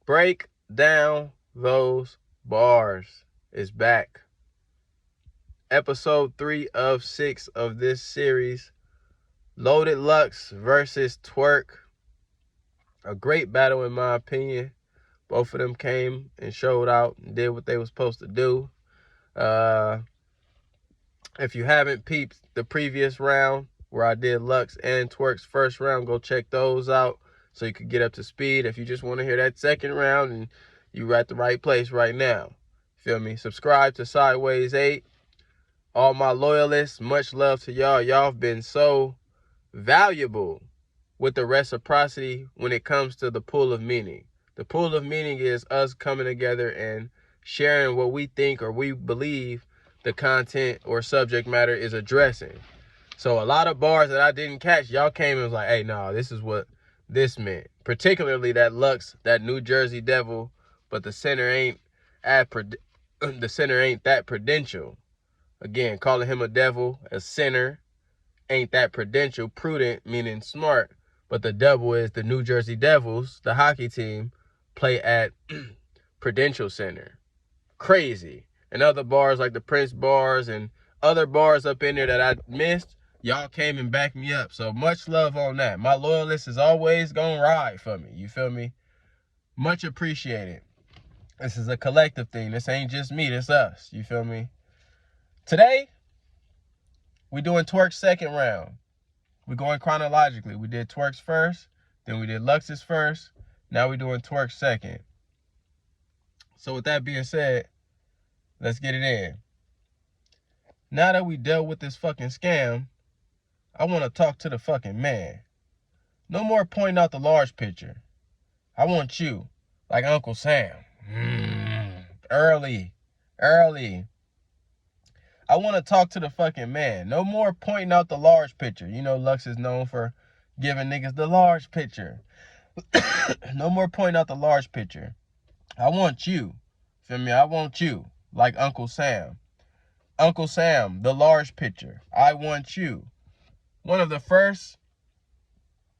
Break down those bars is back. Episode 3 of 6 of this series. Loaded Lux versus Twork. A great battle in my opinion. Both of them came and showed out and did what they were supposed to do. If you haven't peeped the previous round where I did Lux and Twork's first round, go check those out so you can get up to speed. If you just want to hear that second round, and you're at the right place right now. Feel me? Subscribe to Sideways 8. All my loyalists, much love to y'all. Y'all have been so valuable with the reciprocity when it comes to the pool of meaning. The pool of meaning is us coming together and sharing what we think or we believe the content or subject matter is addressing. So a lot of bars that I didn't catch, y'all came and was like, hey, no, this is what this meant. Particularly that Lux, that New Jersey Devil, but the center ain't that prudential. Again, calling him a devil, a sinner, ain't that prudential. Prudent meaning smart, but the devil is the New Jersey Devils, the hockey team, play at Prudential Center. Crazy. And other bars like the Prince bars and other bars up in there that I missed, y'all came and backed me up. So much love on that. My loyalist is always gonna ride for me. You feel me? Much appreciated. This is a collective thing. This ain't just me. This us. You feel me? Today, we doing Twork's second round. We're going chronologically. We did Twork's first, then we did Lux's first. Now we're doing Twork's second. So with that being said, let's get it in. Now that we dealt with this fucking scam, I want to talk to the fucking man. No more pointing out the large picture. I want you, like Uncle Sam. Early. I want to talk to the fucking man. No more pointing out the large picture. You know, Lux is known for giving niggas the large picture. No more pointing out the large picture. I want you. Feel me? I want you, like Uncle Sam. Uncle Sam, the large picture. I want you. One of the first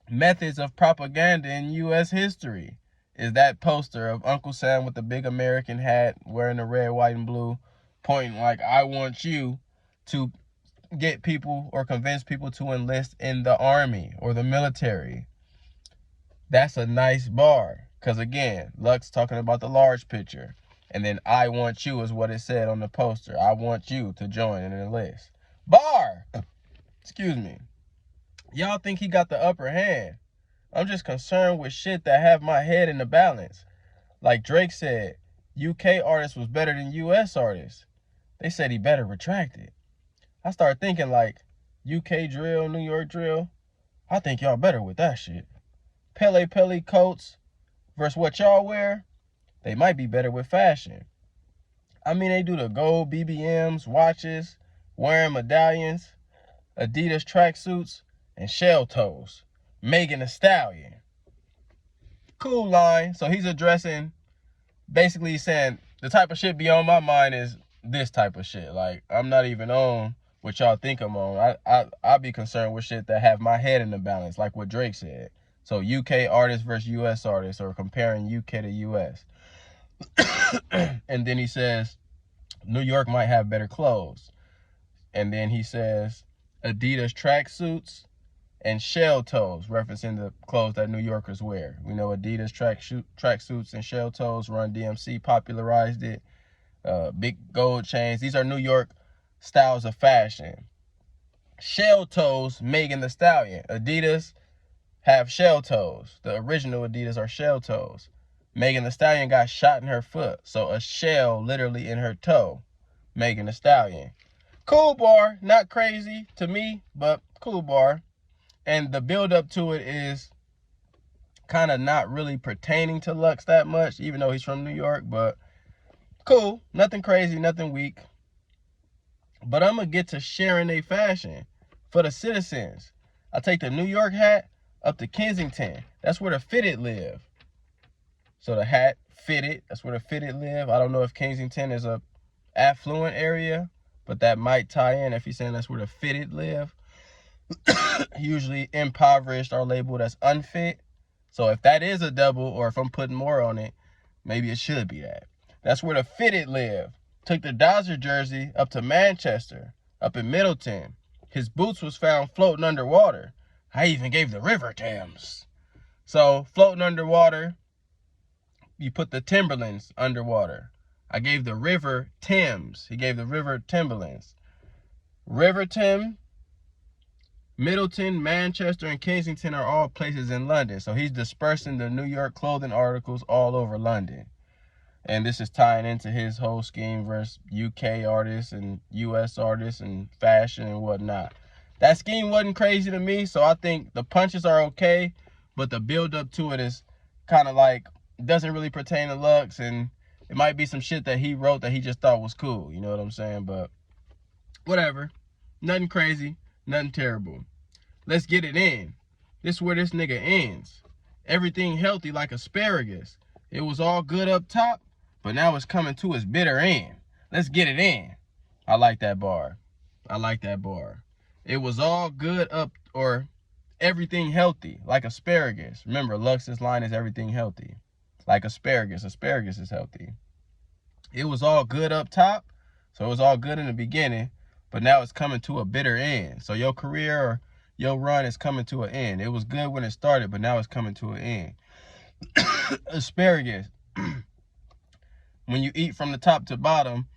methods of propaganda in U.S. history is that poster of Uncle Sam with the big American hat, wearing the red, white, and blue, pointing like, I want you, to get people or convince people to enlist in the army or the military. That's a nice bar. Because again, Lux talking about the large picture. And then I want you is what it said on the poster. I want you to join and enlist. Bar! Excuse me. Y'all think he got the upper hand. I'm just concerned with shit that have my head in the balance. Like Drake said, UK artist was better than US artists. They said he better retract it. I started thinking like, UK drill, New York drill, I think y'all better with that shit. Pele coats versus what y'all wear, they might be better with fashion. I mean, they do the gold BBMs, watches, wearing medallions, Adidas tracksuits, and shell toes. Megan Thee Stallion. Cool line. So he's addressing, basically saying, the type of shit be on my mind is this type of shit. Like, I'm not even on what y'all think I'm on. I be concerned with shit that have my head in the balance, like what Drake said. So UK artists versus US artists, or comparing UK to US. And then he says, New York might have better clothes. And then he says, Adidas tracksuits and shell toes, referencing the clothes that New Yorkers wear. We know Adidas tracksuits and shell toes. Run DMC popularized it. Big gold chains. These are New York styles of fashion. Shell toes, Megan Thee Stallion. Adidas have shell toes. The original Adidas are shell toes. Megan Thee Stallion got shot in her foot, so a shell literally in her toe. Megan Thee Stallion. Cool bar, not crazy to me, but cool bar. And the build up to it is kind of not really pertaining to Lux that much, even though he's from New York, but cool. Nothing crazy, nothing weak. But I'm going to get to sharing a fashion for the citizens. I take the New York hat up to Kensington. That's where the fitted live. So the hat fitted, that's where the fitted live. I don't know if Kensington is a affluent area, but that might tie in if he's saying that's where the fitted live. Usually impoverished are labeled as unfit. So if that is a double, or if I'm putting more on it, Maybe it should be that. That's where the Fitted live. Took the Dodger jersey up to Manchester, up in Middleton. His boots was found floating underwater. I even gave the River Thames. So floating underwater, you put the Timberlands underwater. I gave the River Thames. He gave the River Timberlands. River Thames, Middleton, Manchester, and Kensington are all places in London. So he's dispersing the New York clothing articles all over London. And this is tying into his whole scheme versus UK artists and US artists and fashion and whatnot. That scheme wasn't crazy to me, so I think the punches are okay, but the build up to it is kind of like, doesn't really pertain to Lux, and it might be some shit that he wrote that he just thought was cool, you know what I'm saying? But whatever. Nothing crazy, nothing terrible. Let's get it in. This is where this nigga ends. Everything healthy like asparagus. It was all good up top, but now it's coming to its bitter end. Let's get it in. I like that bar. I like that bar. It was all good up, or everything healthy like asparagus. Remember, Lux's line is everything healthy. Like asparagus. Asparagus is healthy. It was all good up top, so it was all good in the beginning, but now it's coming to a bitter end. So your career or your run is coming to an end. It was good when it started, but now it's coming to an end. Asparagus. When you eat from the top to bottom,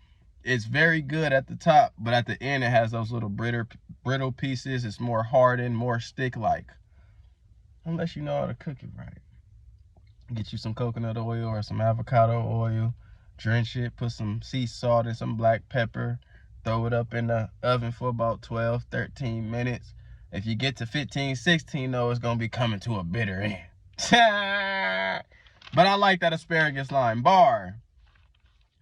it's very good at the top, but at the end it has those little brittle pieces. It's more hardened, more stick-like. Unless you know how to cook it right. Get you some coconut oil or some avocado oil. Drench it, put some sea salt and some black pepper. Throw it up in the oven for about 12, 13 minutes. If you get to 15, 16, though, it's going to be coming to a bitter end. But I like that asparagus line. Bar.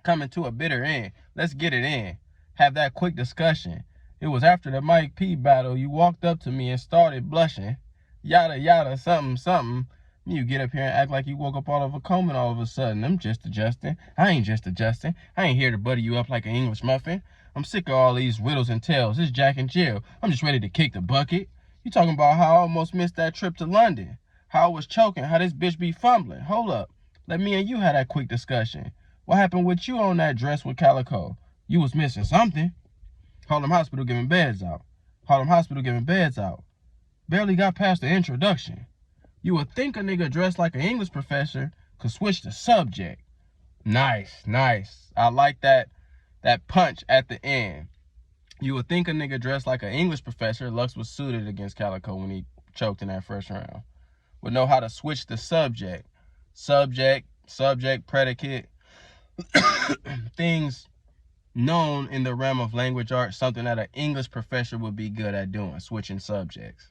Coming to a bitter end. Let's get it in. Have that quick discussion. It was after the Mike P battle. You walked up to me and started blushing. Yada, yada, something, something. You get up here and act like you woke up out of a coma all of a sudden. I'm just adjusting. I ain't just adjusting. I ain't here to butter you up like an English muffin. I'm sick of all these riddles and tales. It's Jack and Jill. I'm just ready to kick the bucket. You talking about how I almost missed that trip to London. How I was choking. How this bitch be fumbling. Hold up. Let me and you have that quick discussion. What happened with you on that dress with Calico? You was missing something. Harlem Hospital giving beds out. Harlem Hospital giving beds out. Barely got past the introduction. You would think a nigga dressed like an English professor could switch the subject. Nice, nice. I like that punch at the end. You would think a nigga dressed like an English professor, Lux was suited against Calico when he choked in that first round, would know how to switch the subject. Subject, predicate. Things known in the realm of language arts, something that an English professor would be good at doing, switching subjects.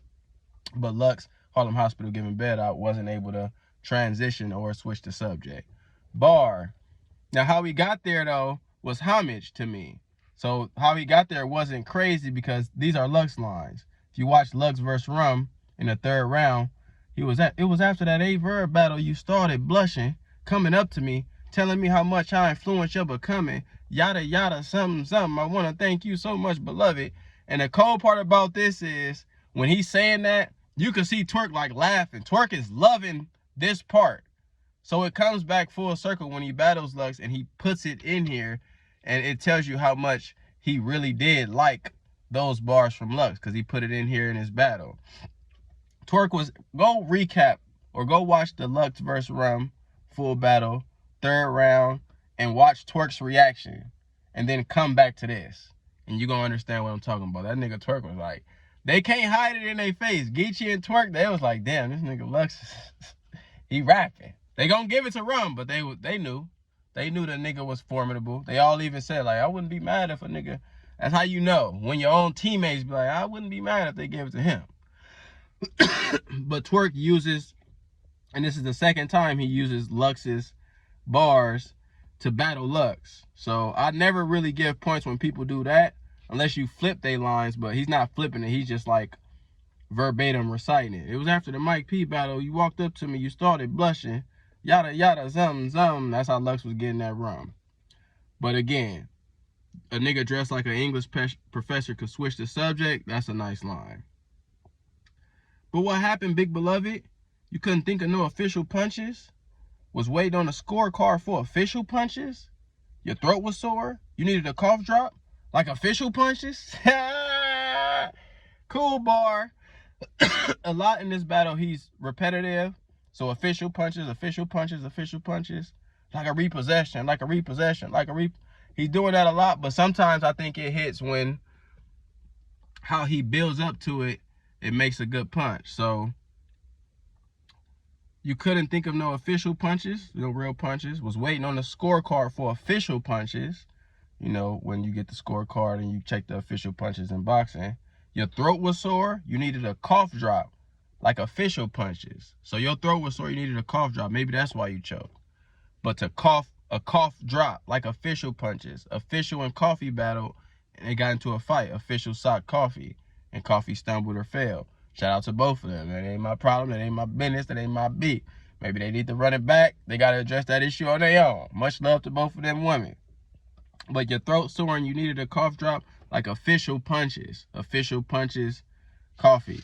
But Lux, Harlem Hospital giving bed out, wasn't able to transition or switch the subject. Bar. Now, how he got there, though, was homage to me. So how he got there wasn't crazy because these are Lux lines. If you watch Lux versus Rum in the third round, it was after that A-verb battle you started blushing, coming up to me, telling me how much I influenced your becoming, yada, yada, something, something. I want to thank you so much, beloved. And the cold part about this is when he's saying that, you can see Twork like laughing. Twork is loving this part. So it comes back full circle when he battles Lux and he puts it in here, and it tells you how much he really did like those bars from Lux because he put it in here in his battle. Twork was, go recap or go watch the Lux versus Rum full battle, third round, and watch Twork's reaction, and then come back to this, and you're going to understand what I'm talking about. That nigga Twork was like, they can't hide it in their face. Geechee and Twork, they was like, damn, this nigga Lux, he rapping. They gonna give it to Rum, but they knew. They knew the nigga was formidable. They all even said, like, I wouldn't be mad if a nigga, that's how you know. When your own teammates be like, I wouldn't be mad if they gave it to him. But Twork uses, and this is the second time he uses Lux's bars to battle Lux. So I never really give points when people do that, unless you flip their lines, but he's not flipping it. He's just like verbatim reciting it. It was after the Mike P battle. You walked up to me, you started blushing, yada, yada, something, something. That's how Lux was getting that Rum. But again, a nigga dressed like an English professor could switch the subject. That's a nice line. But what happened, big beloved? You couldn't think of no official punches? Was waiting on the scorecard for official punches? Your throat was sore? You needed a cough drop? Like official punches? Cool bar. A lot in this battle, he's repetitive. So official punches, official punches, official punches. Like a repossession, like a repossession, like a he's doing that a lot, but sometimes I think it hits when how he builds up to it, it makes a good punch. So you couldn't think of no official punches, no real punches. Was waiting on the scorecard for official punches. You know, when you get the scorecard and you check the official punches in boxing. Your throat was sore, you needed a cough drop, like official punches. So your throat was sore, you needed a cough drop. Maybe that's why you choked. But to cough, a cough drop, like official punches. Official and Coffee battled, and they got into a fight. Official socked Coffee, and Coffee stumbled or fell. Shout out to both of them. That ain't my problem, that ain't my business, that ain't my beat. Maybe they need to run it back. They got to address that issue on their own. Much love to both of them women. But your throat sore and you needed a cough drop, like official punches. Official punches, Coffee.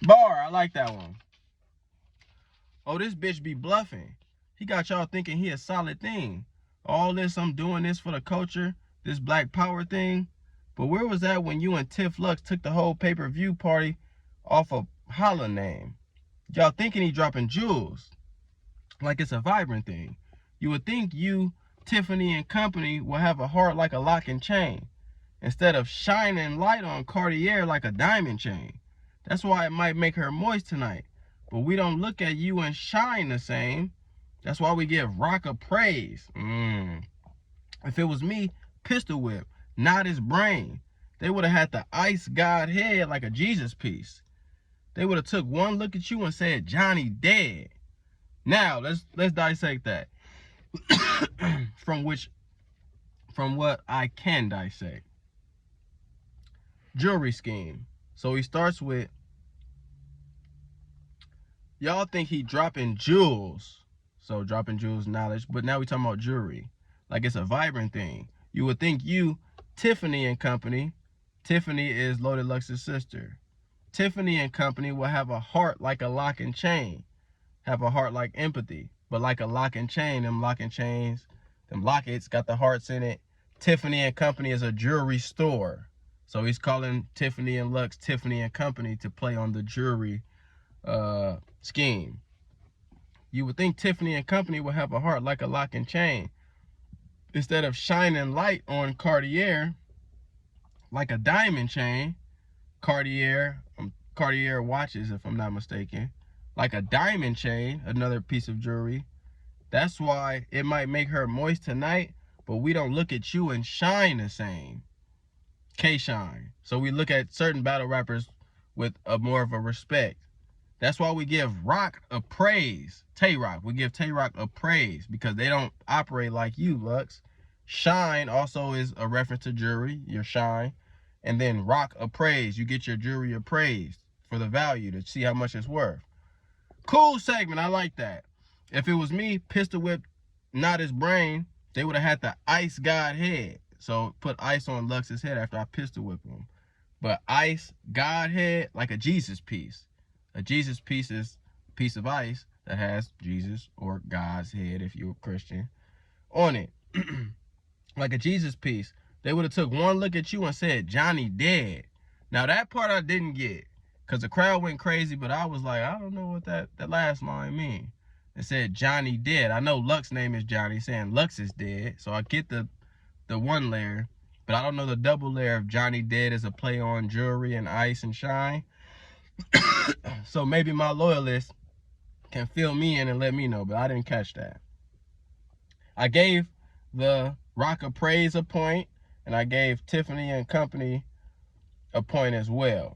Bar, I like that one. Oh, this bitch be bluffing. He got y'all thinking he a solid thing. All this, I'm doing this for the culture, this black power thing. But where was that when you and Tiff Lux took the whole pay-per-view party off of Holla name? Y'all thinking he dropping jewels, like it's a vibrant thing. You would think you, Tiffany and company, will have a heart like a lock and chain, instead of shining light on Cartier like a diamond chain. That's why it might make her moist tonight. But we don't look at you and shine the same. That's why we give Rock a praise. If it was me, pistol whip, not his brain. They would have had the ice god head like a Jesus piece. They would have took one look at you and said, Johnny dead. Now, let's dissect that. From what I can dissect. Jewelry scheme. So he starts with, y'all think he dropping jewels. So dropping jewels knowledge, but now we talking about jewelry. Like it's a vibrant thing. You would think you, Tiffany and company, Tiffany is Loaded Lux's sister. Tiffany and company will have a heart like a lock and chain. Have a heart like empathy, but like a lock and chain, them lock and chains, them lockets got the hearts in it. Tiffany and company is a jewelry store. So he's calling Tiffany and Lux Tiffany and company to play on the jewelry scheme. You would think Tiffany and company would have a heart like a lock and chain. Instead of shining light on Cartier, like a diamond chain, Cartier watches, if I'm not mistaken, like a diamond chain, another piece of jewelry. That's why it might make her moist tonight, but we don't look at you and shine the same. K-Shine. So we look at certain battle rappers with a more of a respect. That's why we give Rock a praise. Tay-Rock. We give Tay-Rock a praise because they don't operate like you, Lux. Shine also is a reference to jewelry, your shine. And then Rock a praise. You get your jewelry appraised for the value to see how much it's worth. Cool segment. I like that. If it was me, pistol whip, not his brain, they would have had the ice god head. So put ice on Lux's head after I pistol whip him. But ice god head, like a Jesus piece. A Jesus piece is a piece of ice that has Jesus or God's head, if you're a Christian, on it. Like a Jesus piece. They would have took one look at you and said, Johnny dead. Now that part I didn't get, because the crowd went crazy, but I was like, I don't know what that last line mean. It said Johnny dead. I know Lux's name is Johnny, saying Lux is dead. So I get the one layer, but I don't know the double layer of Johnny dead as a play on jewelry and ice and shine. So maybe my loyalists can fill me in and let me know, but I didn't catch that. I gave the Rock of Praise a point, and I gave Tiffany and company a point as well.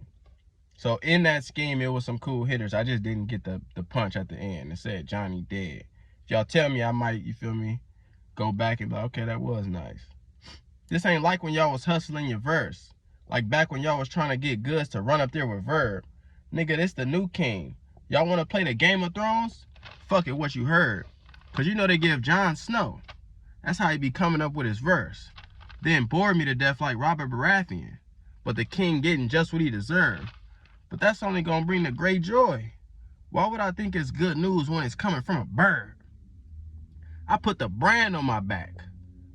So in that scheme, it was some cool hitters. I just didn't get the punch at the end. It said Johnny dead. If y'all tell me, I might, you feel me, go back and be like, okay, that was nice. This ain't like when y'all was hustling your verse. Like back when y'all was trying to get Goods to run up there with Verb. Nigga, this the new king. Y'all want to play the Game of Thrones? Fuck it, what you heard. Because you know they give Jon Snow. That's how he be coming up with his verse. Then bored me to death like Robert Baratheon. But the king getting just what he deserved. But that's only going to bring the great joy. Why would I think it's good news when it's coming from a bird? I put the brand on my back.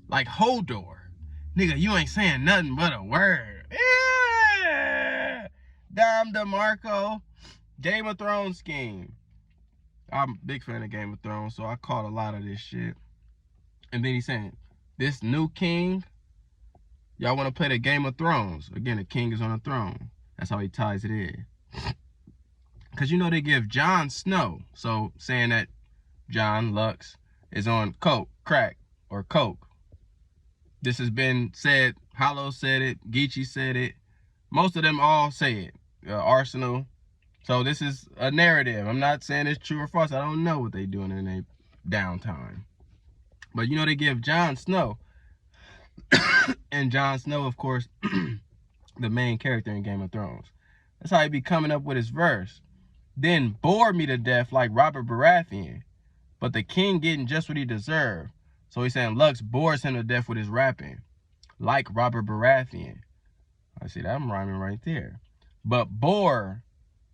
Like Hodor. Nigga, you ain't saying nothing but a word. Yeah. Dom DeMarco. Game of Thrones scheme. I'm a big fan of Game of Thrones, so I caught a lot of this shit. And then he's saying, this new king, y'all want to play the Game of Thrones. Again, the king is on the throne. That's how he ties it in. Because you know they give Jon Snow, so saying that John Lux is on coke, crack, or coke. This has been said. Hollow said it. Geechee said it. Most of them all say it. Arsenal. So this is a narrative. I'm not saying it's true or false. I don't know what they doing in their downtime. But you know they give Jon Snow. And Jon Snow, of course, the main character in Game of Thrones. That's how he be coming up with his verse. Then bore me to death like Robert Baratheon. But the king getting just what he deserved. So he's saying Lux bores him to death with his rapping. Like Robert Baratheon. I see that, I'm rhyming right there. But bore,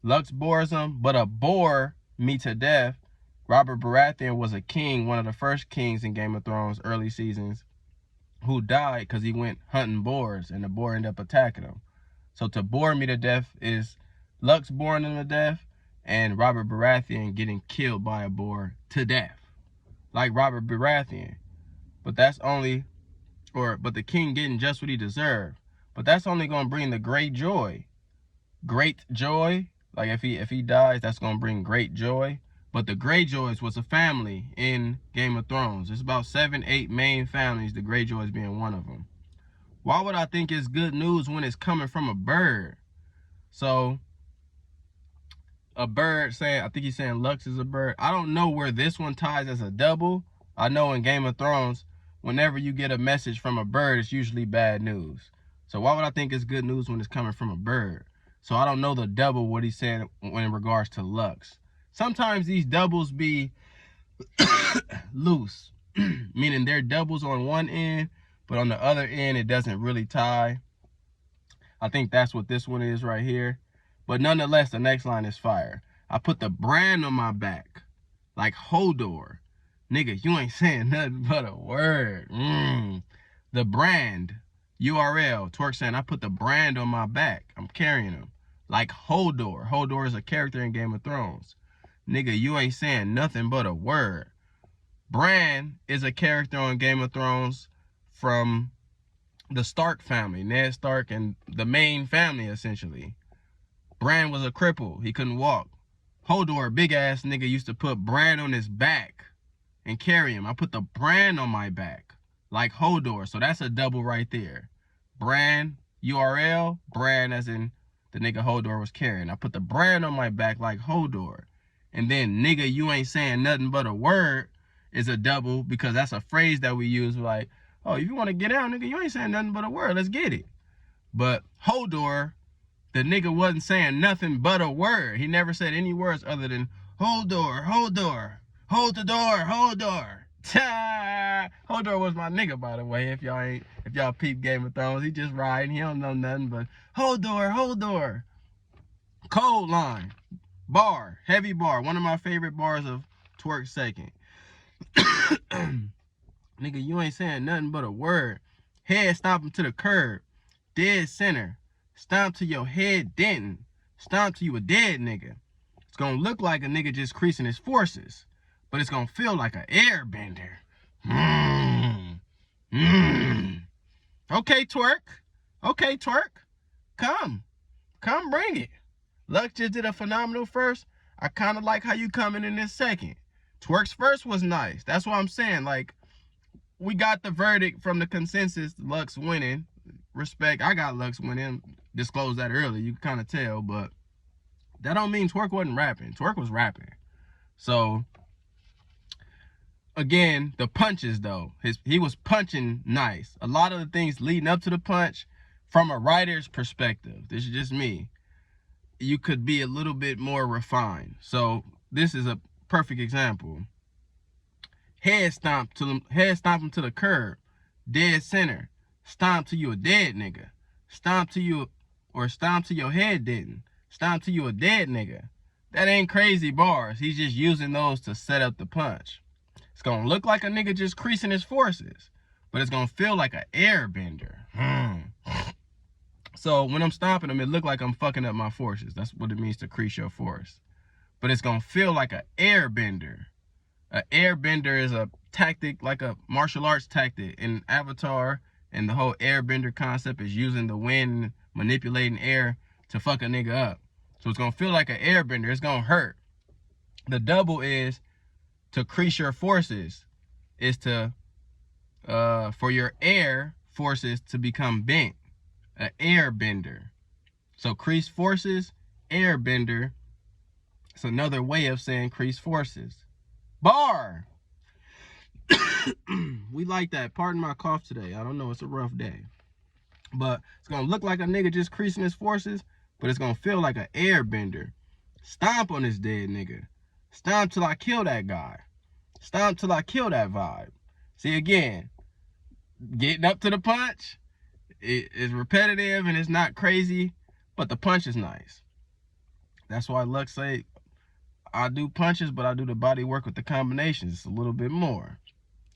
Lux bores him, but a bore me to death. Robert Baratheon was a king, one of the first kings in Game of Thrones early seasons, who died because he went hunting boars and the boar ended up attacking him. So to bore me to death is Lux boring him to death and Robert Baratheon getting killed by a boar to death. Like Robert Baratheon. But that's only, but the king getting just what he deserved. But that's only going to bring the great joy. Great joy. Like if he dies, that's going to bring great joy. But the Greyjoys was a family in Game of Thrones. It's about 7, 8 main families, the Greyjoys being one of them. Why would I think it's good news when it's coming from a bird? So, a bird saying, I think he's saying Lux is a bird. I don't know where this one ties as a double. I know in Game of Thrones, whenever you get a message from a bird, it's usually bad news. So why would I think it's good news when it's coming from a bird? So I don't know the double, what he's saying when in regards to Lux. Sometimes these doubles be loose, meaning they're doubles on one end, but on the other end, it doesn't really tie. I think that's what this one is right here. But nonetheless, the next line is fire. I put the brand on my back, like Hodor. Nigga, you ain't saying nothing but a word. The brand, URL, Twork saying, I put the brand on my back. I'm carrying him. Like Hodor. Hodor is a character in Game of Thrones. Nigga, you ain't saying nothing but a word. Bran is a character on Game of Thrones from the Stark family, Ned Stark and the main family, essentially. Bran was a cripple. He couldn't walk. Hodor, big ass nigga, used to put Bran on his back and carry him. I put the brand on my back, like Hodor. So that's a double right there. Bran, URL, Bran as in the nigga Hodor was carrying. I put the brand on my back like Hodor. And then, nigga, you ain't saying nothing but a word is a double because that's a phrase that we use like, oh, if you want to get out, nigga, you ain't saying nothing but a word. Let's get it. But Hodor, the nigga wasn't saying nothing but a word. He never said any words other than Hodor, Hodor, hold the door, Hodor. Hodor was my nigga, by the way. If y'all peep Game of Thrones, he just riding. He don't know nothing but Hodor, Hodor. Cold line. Bar, heavy bar, one of my favorite bars of Twork second. Nigga, you ain't saying nothing but a word. Head stomp him to the curb. Dead center. Stomp to your head denting. Stomp to you a dead nigga. It's gonna look like a nigga just creasing his forces, but it's gonna feel like an airbender. Okay, Twork. Okay, Twork. Come bring it. Lux just did a phenomenal first. I kind of like how you coming in this second. Twork's first was nice. That's what I'm saying. Like, we got the verdict from the consensus, Lux winning. Respect, I got Lux winning. Disclosed that earlier. You can kind of tell, but that don't mean Twork wasn't rapping. Twork was rapping. So, again, the punches, though. He was punching nice. A lot of the things leading up to the punch, from a writer's perspective, this is just me, you could be a little bit more refined. So this is a perfect example. Head stomp him to the curb. Dead center. Stomp to you a dead nigga. Stomp to you, or stomp to your head didn't. Stomp to you a dead nigga. That ain't crazy bars. He's just using those to set up the punch. It's gonna look like a nigga just creasing his forces, but it's gonna feel like an airbender. So when I'm stomping them, it look like I'm fucking up my forces. That's what it means to crease your force. But it's gonna feel like an airbender. An airbender is a tactic, like a martial arts tactic in Avatar, and the whole airbender concept is using the wind, manipulating air to fuck a nigga up. So it's gonna feel like an airbender. It's gonna hurt. The double is to crease your forces, is to for your air forces to become bent. An airbender. So crease forces, airbender. It's another way of saying crease forces. Bar. We like that. Pardon my cough today. I don't know. It's a rough day. But it's going to look like a nigga just creasing his forces, but it's going to feel like an airbender. Stomp on this dead nigga. Stomp till I kill that guy. Stomp till I kill that vibe. See, again, getting up to the punch, it is repetitive and it's not crazy, but the punch is nice. That's why Lux say I do punches, but I do the body work with the combinations. It's a little bit more.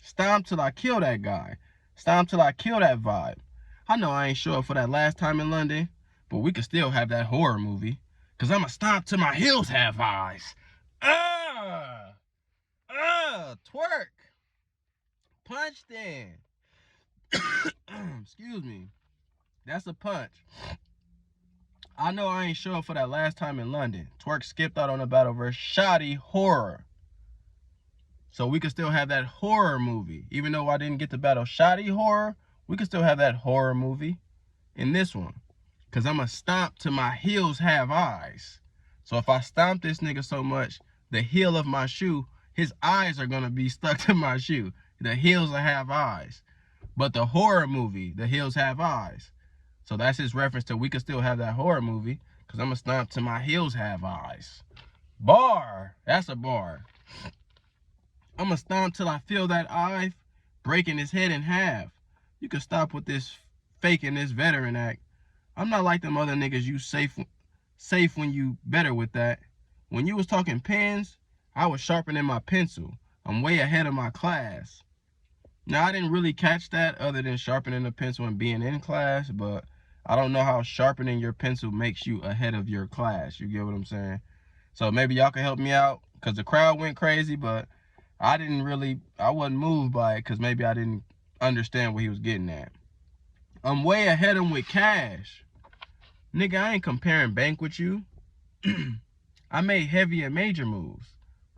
Stomp till I kill that guy. Stomp till I kill that vibe. I know I ain't show up for that last time in London, but we could still have that horror movie. Cause I'ma stomp till my heels have eyes. Twork. Punch then. Excuse me. That's a punch. I know I ain't show up for that last time in London. Twork skipped out on the battle verse shoddy horror. So we could still have that horror movie. Even though I didn't get to battle shoddy horror, we could still have that horror movie in this one. Because I'm going to stomp till my heels have eyes. So if I stomp this nigga so much, the heel of my shoe, his eyes are going to be stuck to my shoe. The heels will have eyes. But the horror movie, the heels have eyes. So that's his reference to we could still have that horror movie. Because I'm going to stomp till my heels have eyes. Bar. That's a bar. I'm going to stomp till I feel that eye breaking his head in half. You can stop with this faking this veteran act. I'm not like them other niggas you safe when you better with that. When you was talking pens, I was sharpening my pencil. I'm way ahead of my class. Now, I didn't really catch that other than sharpening the pencil and being in class, but I don't know how sharpening your pencil makes you ahead of your class. You get what I'm saying? So maybe y'all can help me out, because the crowd went crazy, but I wasn't moved by it, because maybe I didn't understand what he was getting at. I'm way ahead of him with cash. Nigga, I ain't comparing bank with you. I made heavy and major moves.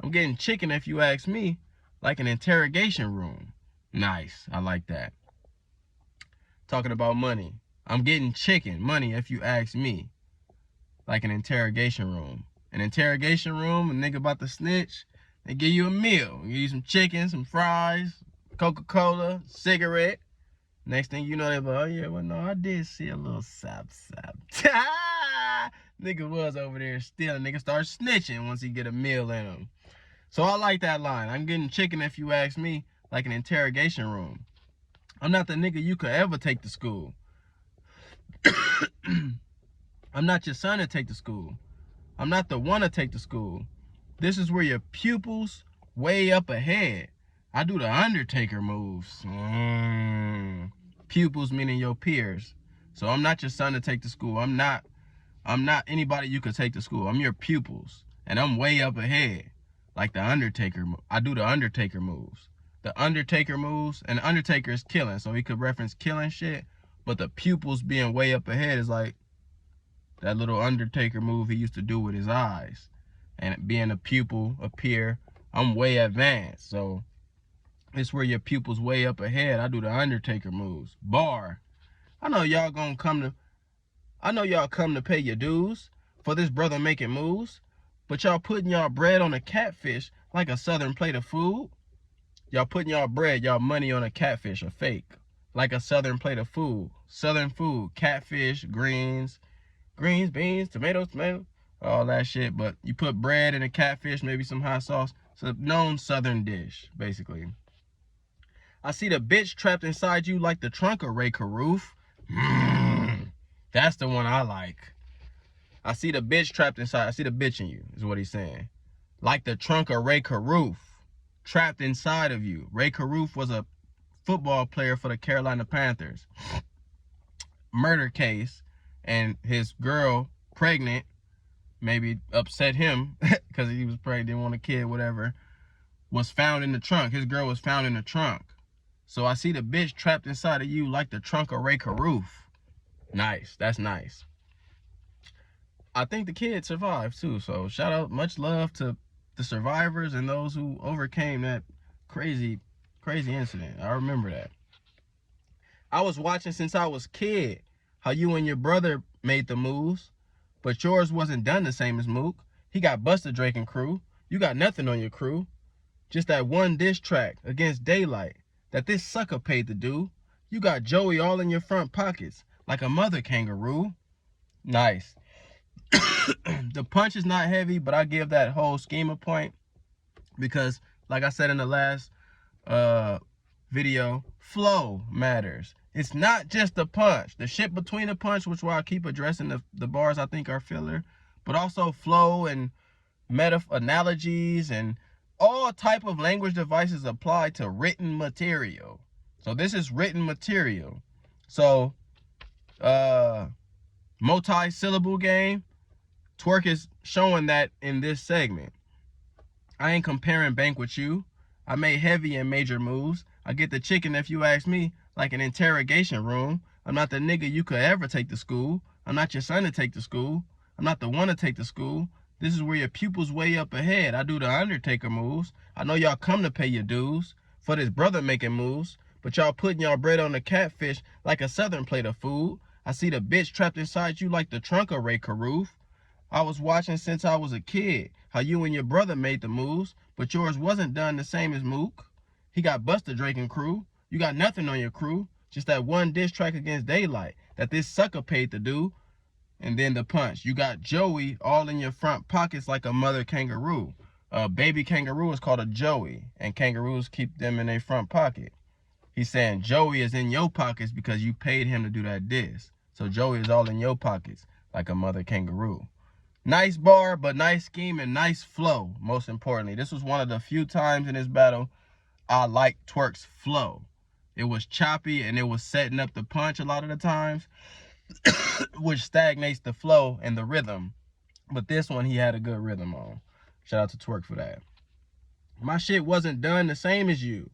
I'm getting chicken, if you ask me, like an interrogation room. Nice, I like that. Talking about money. I'm getting chicken, money, if you ask me, like an interrogation room. An interrogation room, a nigga about to snitch, they give you a meal. Give you some chicken, some fries, Coca-Cola, cigarette. Next thing you know, they be like, oh yeah, well no, I did see a little sap. Nigga was over there stealing. Nigga start snitching once he get a meal in him. So I like that line. I'm getting chicken, if you ask me, like an interrogation room. I'm not the nigga you could ever take to school. I'm not your son to take to school. I'm not the one to take to school. This is where your pupils way up ahead. I do the Undertaker moves. Pupils meaning your peers. So I'm not your son to take to school. I'm not anybody you could take to school. I'm your pupils. And I'm way up ahead. Like the Undertaker. I do the Undertaker moves. The Undertaker moves. And the Undertaker is killing. So he could reference killing shit. But the pupils being way up ahead is like that little Undertaker move he used to do with his eyes. And being a pupil, a peer, I'm way advanced. So it's where your pupils way up ahead. I do the Undertaker moves. Bar. I know y'all come to pay your dues for this brother making moves, but y'all putting y'all bread on a catfish like a southern plate of food. Y'all putting y'all bread, y'all money on a catfish, a fake, like a southern plate of food. Southern food, catfish, greens, beans, tomatoes, all that shit. But you put bread in a catfish, maybe some hot sauce. It's a known southern dish, basically. I see the bitch trapped inside you like the trunk of Ray Caruth. That's the one I like. I see the bitch trapped inside. I see the bitch in you, is what he's saying. Like the trunk of Ray Caruth. trapped inside of you. Ray Caruth was a football player for the Carolina Panthers. Murder case, and his girl, pregnant, maybe upset him because he was pregnant, didn't want a kid, whatever, was found in the trunk. His girl was found in the trunk. So I see the bitch trapped inside of you like the trunk of Ray Caruth. Nice. That's nice. I think the kid survived too. So shout out, much love to the survivors and those who overcame that crazy incident. I remember that. I was watching since I was a kid how you and your brother made the moves, but yours wasn't done the same as Mook. He got busted, Drake and crew. You got nothing on your crew. Just that one diss track against Daylight that this sucker paid to do. You got Joey all in your front pockets like a mother kangaroo. Nice. The punch is not heavy, but I give that whole scheme a point because, like I said in the last video, flow matters. It's not just the punch. The shit between the punch, which why I keep addressing the bars I think are filler, but also flow and analogies and all type of language devices apply to written material. So this is written material. So multi-syllable game, Twork is showing that in this segment. I ain't comparing bank with you. I made heavy and major moves. I get the chicken, if you ask me, like an interrogation room. I'm not the nigga you could ever take to school. I'm not your son to take to school. I'm not the one to take to school. This is where your pupils way up ahead. I do the Undertaker moves. I know y'all come to pay your dues for this brother making moves, but y'all putting y'all bread on the catfish like a southern plate of food. I see the bitch trapped inside you like the trunk of Ray Caruth. I was watching since I was a kid how you and your brother made the moves, but yours wasn't done the same as Mook. He got busted, Drake and crew. You got nothing on your crew. Just that one diss track against Daylight that this sucker paid to do. And then the punch. You got Joey all in your front pockets like a mother kangaroo. A baby kangaroo is called a Joey, and kangaroos keep them in their front pocket. He's saying Joey is in your pockets because you paid him to do that diss. So Joey is all in your pockets like a mother kangaroo. Nice bar, but nice scheme and nice flow, most importantly. This was one of the few times in this battle I liked Twork's flow. It was choppy and it was setting up the punch a lot of the times, which stagnates the flow and the rhythm. But this one, he had a good rhythm on. Shout out to Twork for that. My shit wasn't done the same as you.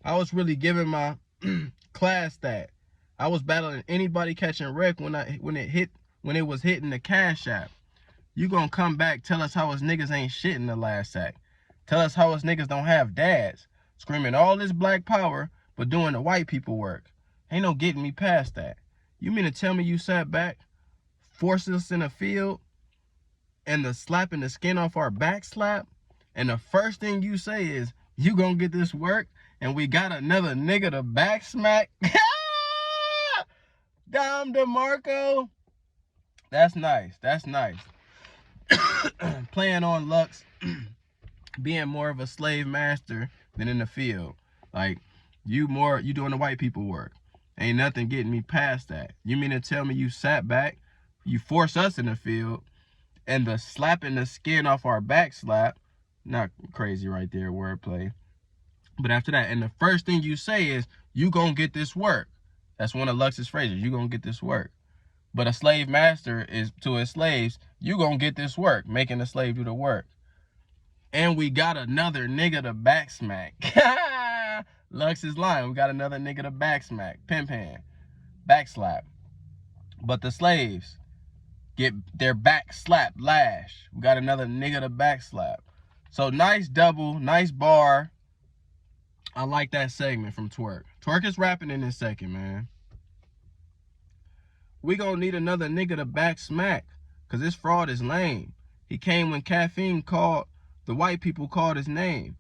I was really giving my class that. I was battling anybody catching wreck when it was hitting the cash app. You gonna come back, tell us how us niggas ain't shit in the last sack. Tell us how us niggas don't have dads. Screaming all this black power, but doing the white people work. Ain't no getting me past that. You mean to tell me you sat back, forced us in the field, and the slapping the skin off our back slap, and the first thing you say is, you gonna get this work, and we got another nigga to back smack? Dom DeMarco. That's nice. That's nice. Playing on Lux, being more of a slave master than in the field. Like, you doing the white people work. Ain't nothing getting me past that. You mean to tell me you sat back, you forced us in the field, and the slapping the skin off our back slap, not crazy right there, wordplay. But after that, and the first thing you say is, you gonna get this work. That's one of Lux's phrases, you gonna get this work. But a slave master is to his slaves, you gonna get this work, making the slave do the work. And we got another nigga to back smack. Lux is lying. We got another nigga to back smack. Pimp hand. Back slap. But the slaves get their back slap lash. We got another nigga to back slap. So nice double, nice bar. I like that segment from Twork. Twork is rapping in this second, man. We gonna need another nigga to back smack, cause this fraud is lame. He came when caffeine called, the white people called his name.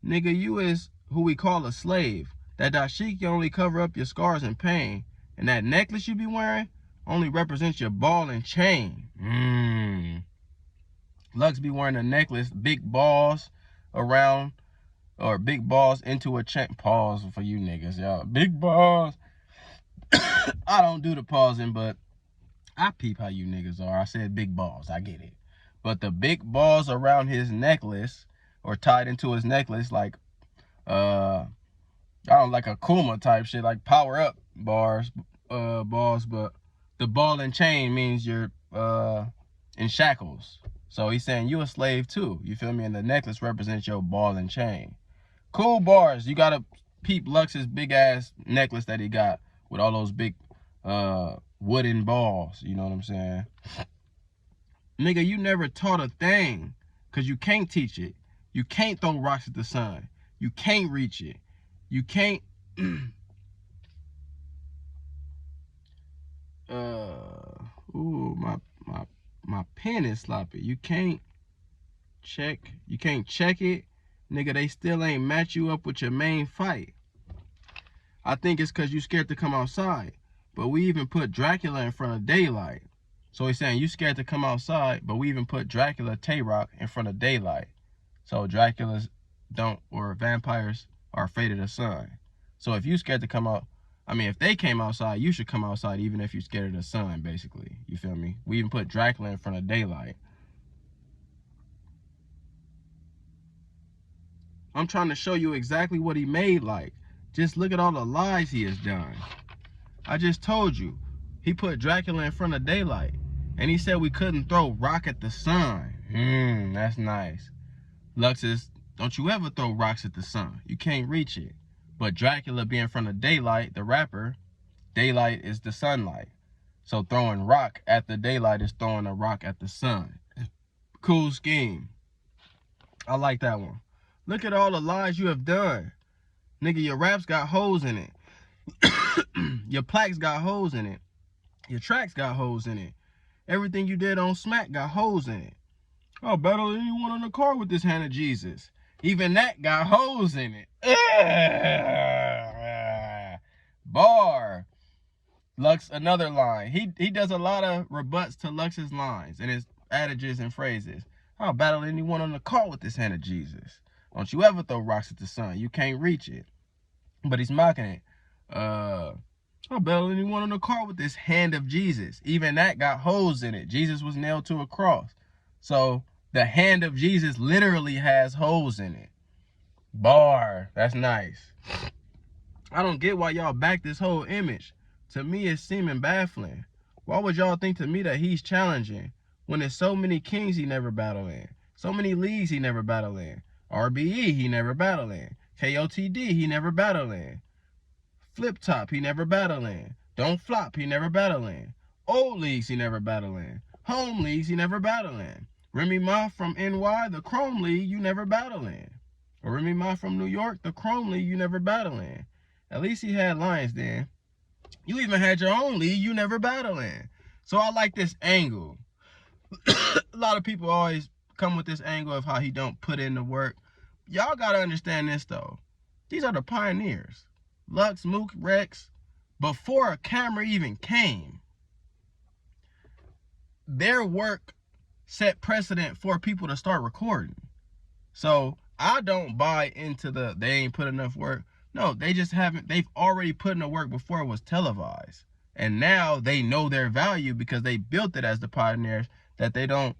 Nigga, you is who we call a slave. That dashiki only cover up your scars and pain. And that necklace you be wearing only represents your ball and chain. Lux be wearing a necklace, big balls around, or big balls into a chain. Pause for you niggas, y'all. Big balls. I don't do the pausing, but I peep how you niggas are. I said big balls. I get it. But the big balls around his necklace, or tied into his necklace, like I don't like a Kuma type shit, like power up balls, but the ball and chain means you're in shackles. So he's saying you a slave too. You feel me? And the necklace represents your ball and chain. Cool bars. You gotta peep Lux's big ass necklace that he got with all those big wooden balls. You know what I'm saying? Nigga, you never taught a thing, cause you can't teach it. You can't throw rocks at the sun. You can't reach it. You can't ooh, my pen is sloppy. You can't check it. Nigga, they still ain't match you up with your main fight. I think it's cause you scared to come outside. But we even put Dracula in front of daylight. So he's saying you scared to come outside, but we even put Dracula Twork in front of daylight. So Draculas don't, or vampires are afraid of the sun. So if you scared to come out, I mean, if they came outside, you should come outside even if you're scared of the sun, basically. You feel me? We even put Dracula in front of daylight. I'm trying to show you exactly what he made like. Just look at all the lies he has done. I just told you. He put Dracula in front of daylight. And he said we couldn't throw rock at the sun. That's nice. Lux is, don't you ever throw rocks at the sun. You can't reach it. But Dracula being in front of daylight, the rapper, daylight is the sunlight. So throwing rock at the daylight is throwing a rock at the sun. Cool scheme. I like that one. Look at all the lies you have done. Nigga, your raps got holes in it. Your plaques got holes in it. Your tracks got holes in it. Everything you did on Smack got holes in it. I'll battle anyone on the car with this hand of Jesus. Even that got holes in it. Bar. Lux, another line. He does a lot of rebuts to Lux's lines and his adages and phrases. I'll battle anyone on the car with this hand of Jesus. Don't you ever throw rocks at the sun. You can't reach it. But he's mocking it. I'll battle anyone on the car with this hand of Jesus. Even that got holes in it. Jesus was nailed to a cross. So the hand of Jesus literally has holes in it. Bar. That's nice. I don't get why y'all back this whole image. To me, it's seeming baffling. Why would y'all think to me that he's challenging when there's so many kings he never battled in? So many leagues he never battled in. RBE he never battled in. KOTD he never battled in. Flip Top he never battled in. Don't Flop he never battled in. Old leagues he never battled in. Home leagues he never battled in. Remy Ma from NY, the Chrome League you never battled in. Or Remy Ma from New York, the Chrome League you never battled in. At least he had lines then. You even had your own league you never battled in. So I like this angle. A lot of people always come with this angle of how he don't put in the work. Y'all gotta understand this though. These are the pioneers. Lux, Mook, Rex, before a camera even came, their work set precedent for people to start recording. So I don't buy into they ain't put enough work. No, they just haven't. They've already put in the work before it was televised. And now they know their value because they built it as the pioneers, that they don't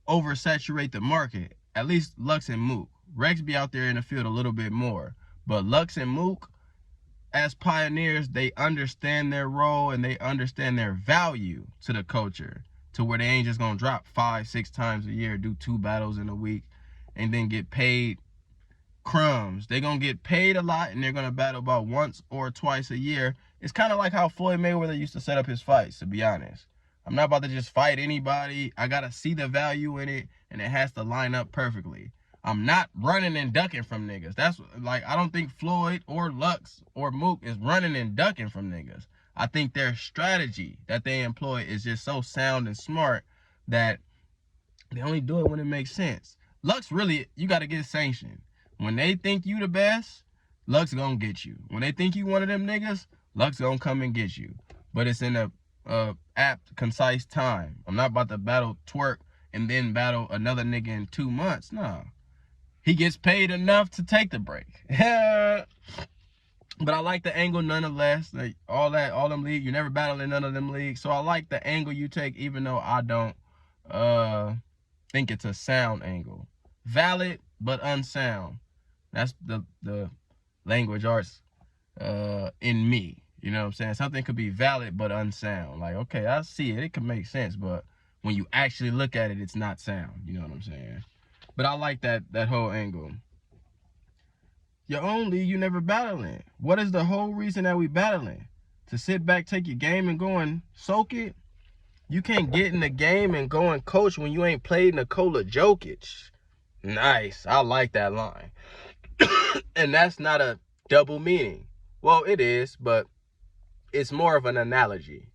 oversaturate the market. At least Lux and Mook. Rex be out there in the field a little bit more. But Lux and Mook, as pioneers, they understand their role and they understand their value to the culture, to where they ain't just gonna drop 5-6 times a year, do 2 battles in a week, and then get paid crumbs. They're gonna get paid a lot and they're gonna battle about once or twice a year. It's kind of like how Floyd Mayweather used to set up his fights, to be honest. I'm not about to just fight anybody. I gotta see the value in it and it has to line up perfectly. I'm not running and ducking from niggas. That's like, I don't think Floyd or Lux or Mook is running and ducking from niggas. I think their strategy that they employ is just so sound and smart that they only do it when it makes sense. Lux really, you gotta get sanctioned. When they think you the best, Lux gonna get you. When they think you one of them niggas, Lux gonna come and get you. But it's in a apt, concise time. I'm not about to battle Twork and then battle another nigga in 2 months. Nah. He gets paid enough to take the break. But I like the angle nonetheless. Like all them leagues, you never battle in none of them leagues. So I like the angle you take, even though I don't think it's a sound angle. Valid, but unsound. That's the language arts in me. You know what I'm saying? Something could be valid but unsound. Like, okay, I see it. It can make sense, but when you actually look at it, it's not sound. You know what I'm saying? But I like that whole angle. You never battling. What is the whole reason that we battling? To sit back, take your game, and go and soak it? You can't get in the game and go and coach when you ain't played Nikola Jokic. Nice. I like that line. And that's not a double meaning. Well, it is, but it's more of an analogy.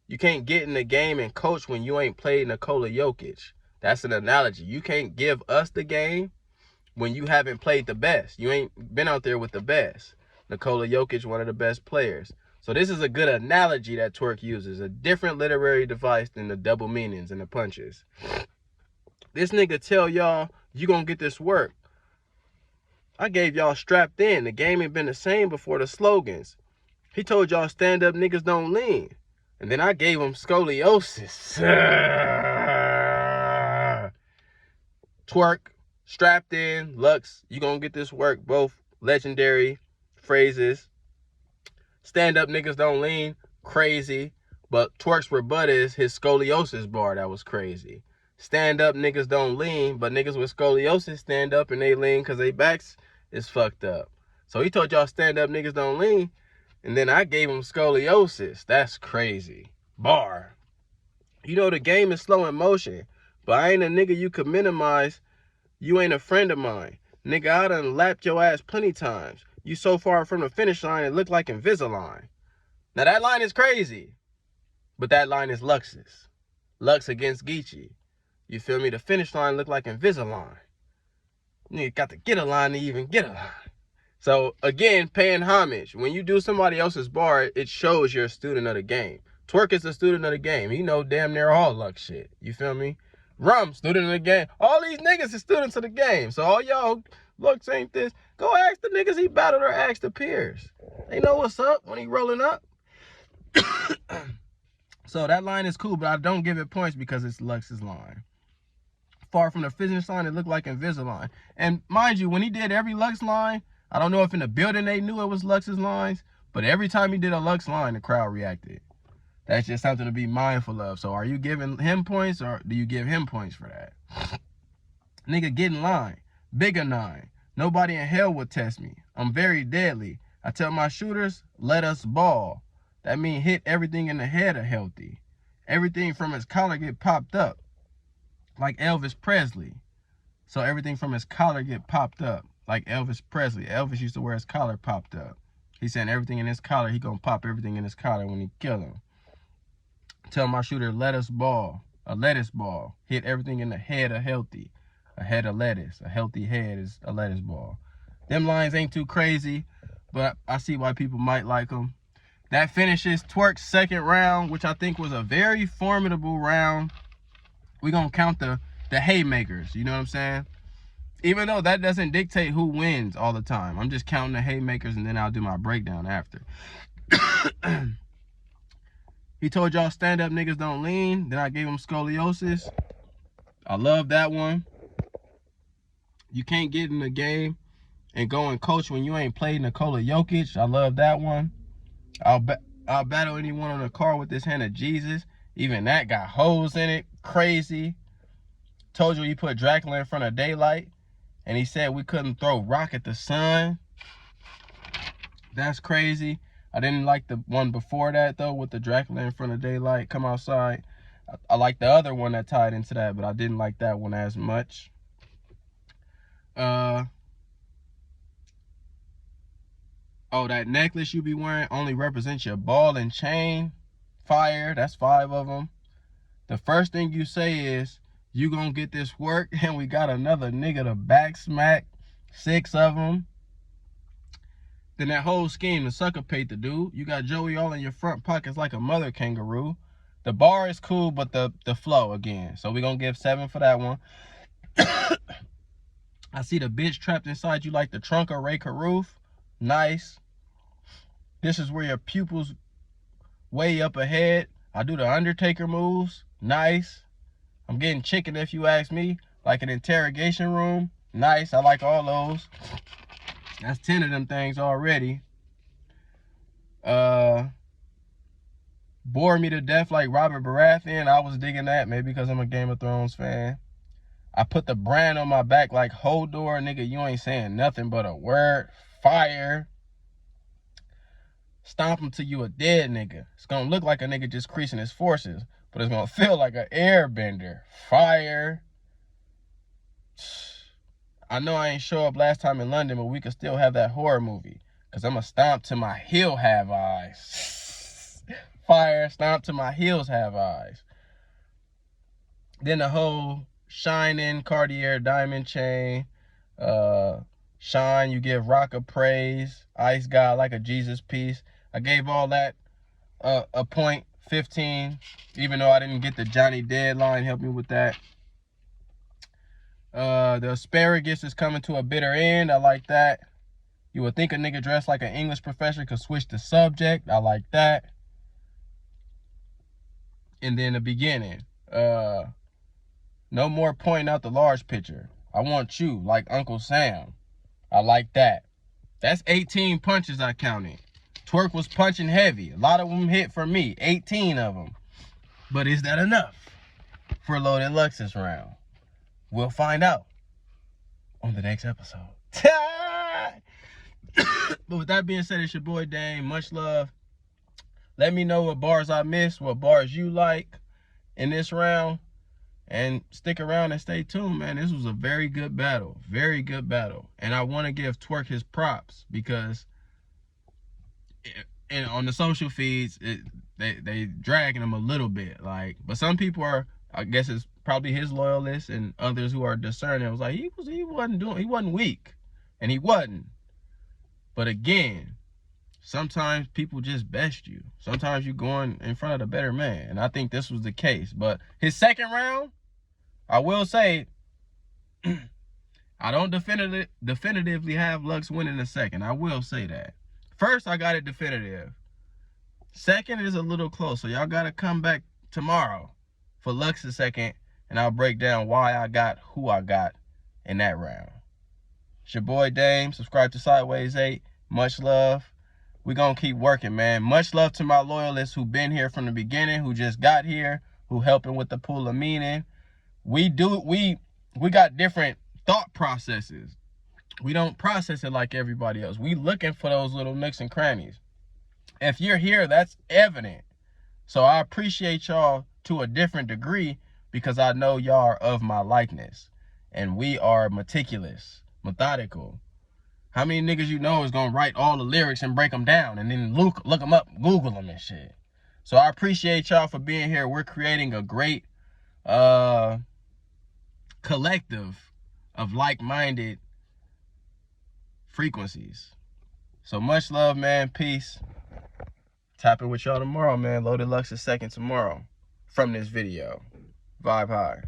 You can't get in the game and coach when you ain't played Nikola Jokic. That's an analogy. You can't give us the game when you haven't played the best. You ain't been out there with the best. Nikola Jokic, one of the best players. So this is a good analogy that Twork uses. A different literary device than the double meanings and the punches. This nigga tell y'all, you gonna get this work. I gave y'all strapped in. The game ain't been the same before the slogans. He told y'all stand up niggas don't lean. And then I gave him scoliosis. Twork, strapped in, Lux, you gonna get this work. Both legendary phrases. Stand up niggas don't lean, crazy. But Twork's rebut is his scoliosis bar that was crazy. Stand up niggas don't lean, but niggas with scoliosis stand up and they lean because they backs is fucked up. So he told y'all stand up niggas don't lean, and then I gave him scoliosis. That's crazy. Bar. You know the game is slow in motion, but I ain't a nigga you could minimize. You ain't a friend of mine. Nigga, I done lapped your ass plenty times. You so far from the finish line, it look like Invisalign. Now that line is crazy, but that line is Lux's. Lux against Geechee. You feel me? The finish line look like Invisalign. Nigga got to get a line to even get a line. So again, paying homage. When you do somebody else's bar, it shows you're a student of the game. Twork is a student of the game. He know damn near all Lux shit. You feel me? Rum, student of the game. All these niggas is students of the game. So all y'all, Lux ain't this. Go ask the niggas he battled or ask the peers. They know what's up when he rolling up. So that line is cool, but I don't give it points because it's Lux's line. Far from the finish line, it looked like Invisalign. And mind you, when he did every Lux line, I don't know if in the building they knew it was Lux's lines, but every time he did a Lux line, the crowd reacted. That's just something to be mindful of. So are you giving him points or do you give him points for that? Nigga, get in line. Bigger 9. Nobody in hell would test me. I'm very deadly. I tell my shooters, let us ball. That mean hit everything in the head of healthy. Everything from his collar get popped up. Like Elvis Presley. So everything from his collar get popped up. Like Elvis Presley. Elvis used to wear his collar popped up. He said everything in his collar, he gonna pop everything in his collar when he kill him. Tell my shooter, let us ball. A lettuce ball. Hit everything in the head of healthy. A head of lettuce. A healthy head is a lettuce ball. Them lines ain't too crazy, but I see why people might like them. That finishes Twork's second round, which I think was a very formidable round. We're going to count the haymakers, you know what I'm saying? Even though that doesn't dictate who wins all the time. I'm just counting the haymakers, and then I'll do my breakdown after. He told y'all stand up niggas don't lean. Then I gave him scoliosis. I love that one. You can't get in the game and go and coach when you ain't played Nikola Jokic. I love that one. I'll battle anyone on the car with this hand of Jesus. Even that got holes in it. Crazy. Told you he put Dracula in front of daylight. And he said we couldn't throw rock at the sun. That's crazy. I didn't like the one before that, though, with the Dracula in front of daylight. Come outside. I like the other one that tied into that, but I didn't like that one as much. Oh, that necklace you be wearing only represents your ball and chain. Fire. That's 5 of them. The first thing you say is, you gonna get this work, and we got another nigga to back smack. 6 of them. Then that whole scheme to sucker paid the dude. You got Joey all in your front pockets like a mother kangaroo. The bar is cool, but the flow again. So we gonna give 7 for that one. I see the bitch trapped inside you like the trunk of Ray Caruth. Nice. This is where your pupils way up ahead. I do the Undertaker moves. Nice. I'm getting chicken if you ask me. Like an interrogation room. Nice. I like all those. That's 10 of them things already. Bore me to death like Robert Baratheon. I was digging that, maybe because I'm a Game of Thrones fan. I put the brand on my back like Hodor, nigga. You ain't saying nothing but a word. Fire. Stomp him till you a dead nigga. It's gonna look like a nigga just creasing his forces, but it's gonna feel like an airbender. Fire. I know I ain't show up last time in London, but we could still have that horror movie. Cause I'ma stomp till my heel have eyes. Fire, stomp till my heels have eyes. Then the whole shining Cartier diamond chain. Shine, you give rock a praise. Ice God like a Jesus piece. I gave all that a point 15, even though I didn't get the Johnny Deadline. Help me with that. The asparagus is coming to a bitter end. I like that. You would think a nigga dressed like an English professor could switch the subject. I like that. And then the beginning. No more pointing out the large picture. I want you like Uncle Sam. I like that. That's 18 punches I counted. Twork was punching heavy. A lot of them hit for me. 18 of them. But is that enough for Loaded Lux this round? We'll find out on the next episode. But with that being said, it's your boy Dame. Much love. Let me know what bars I missed, what bars you like in this round. And stick around and stay tuned, man. This was a very good battle. Very good battle. And I want to give Twork his props because and on the social feeds, they dragging him a little bit. Like, but some people are, I guess it's probably his loyalists and others who are discerning. It was like he wasn't weak. And he wasn't. But again, sometimes people just best you. Sometimes you're going in front of the better man. And I think this was the case. But his second round, I will say, I don't definitively have Lux winning the second. I will say that. First, I got it definitive. Second is a little close. So y'all got to come back tomorrow for Lux's second. And I'll break down why I got who I got in that round. It's your boy Dame. Subscribe to Sideways 8. Much love. We're going to keep working, man. Much love to my loyalists who've been here from the beginning, who just got here, who helping with the pool of meaning. We got different thought processes. We don't process it like everybody else. We looking for those little nooks and crannies. If you're here, that's evident. So I appreciate y'all to a different degree because I know y'all are of my likeness. And we are meticulous, methodical. How many niggas you know is going to write all the lyrics and break them down and then look them up, Google them and shit. So I appreciate y'all for being here. We're creating a great collective of like-minded frequencies. So much love, man. Peace. Tapping with y'all tomorrow, man. Loaded Lux is second tomorrow from this video. Vibe high.